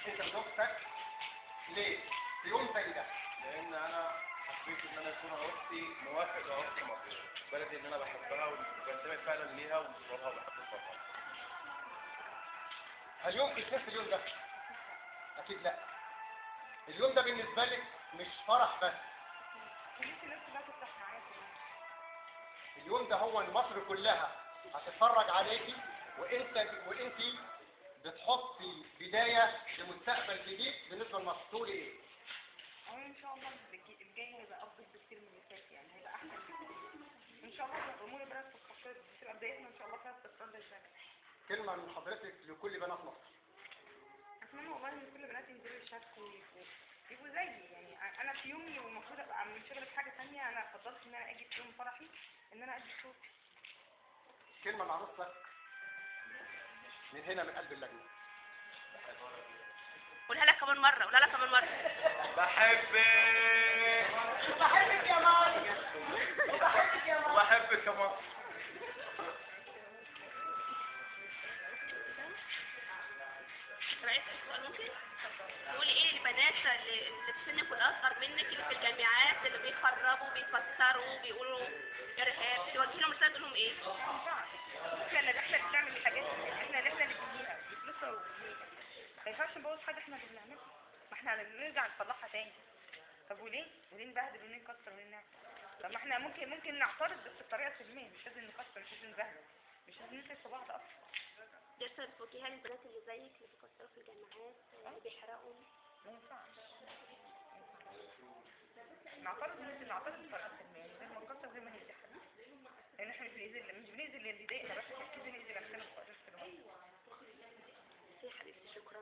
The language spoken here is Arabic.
انت زوجتك ليه؟ في يوم زي ده؟ لان انا حبيت ان انا اكون اختي موافق لاخت مصر بلدي ان انا بحبها وبنتمي فعلا ليها وبصورها وبحب صورها. هل يمكن تنسى اليوم ده؟ اكيد لا. اليوم ده بالنسبه لك مش فرح بس، اليوم ده هو مصر كلها هتتفرج عليكي، وانت بتحطي بدايه لمستقبل جديد بالنسبه لمصر. تقولي ايه؟ ان شاء الله الجاي هيبقى افضل بكتير من اللي فات، يعني هيبقى احسن بكتير ان شاء الله. الامور البلد تستقر، تبقى بدايتنا ان شاء الله فيها استقرار للبلد. كلمه من حضرتك لكل بنات مصر. اتمنى والله ان كل بنات ينزلوا يشاركوا يبقوا زيي. يعني انا في يومي ومفروض ابقى منشغله في حاجه ثانيه، انا فضلت ان انا اجي في يوم فرحي ان انا ادي صوت. كلمه لعروستك من هنا من قلب اللجنه. قولها لك كمان مرة، قولها لك كمان مرة. بحبك بحبك يا ماريا، بحبك يا ماريا، وبحبك يا مصر. طب عايز اسألك سؤال ممكن؟ تقولي ايه للبنات اللي في سنك والاصغر منك اللي في الجامعات اللي بيخربوا بيكسروا بيقولوا ارهاب، توجهي لهم رسالة تقول لهم ايه؟ احنا اللي بنعمل الحاجات دي، احنا اللي بنجيبها بفلوسها وبنيها. ما ينفعش نبوظ حاجه احنا اللي بنعملها، ما احنا نرجع نصلحها تاني. طب وليه نبهدل وليه نكسر وليه نعمل؟ طب ما احنا ممكن نعترض بس بطريقه سلميه، مش لازم نكسر، مش لازم نبهدل، مش لازم نسلك في بعض اصلا. دي رسالة توجهيها للبنات اللي زيك اللي بيكسروا في الجامعات اللي بيحرقوا. ما ينفعش نعترض، ممكن نعترض بطريقه سلميه زي ما نكسر زي ما نهدي حد، لان احنا مش بنأذي اللي يضايقنا، بس اكيد بنأذي نفسنا في وقت الوقت. يا حبيبتي شكرا.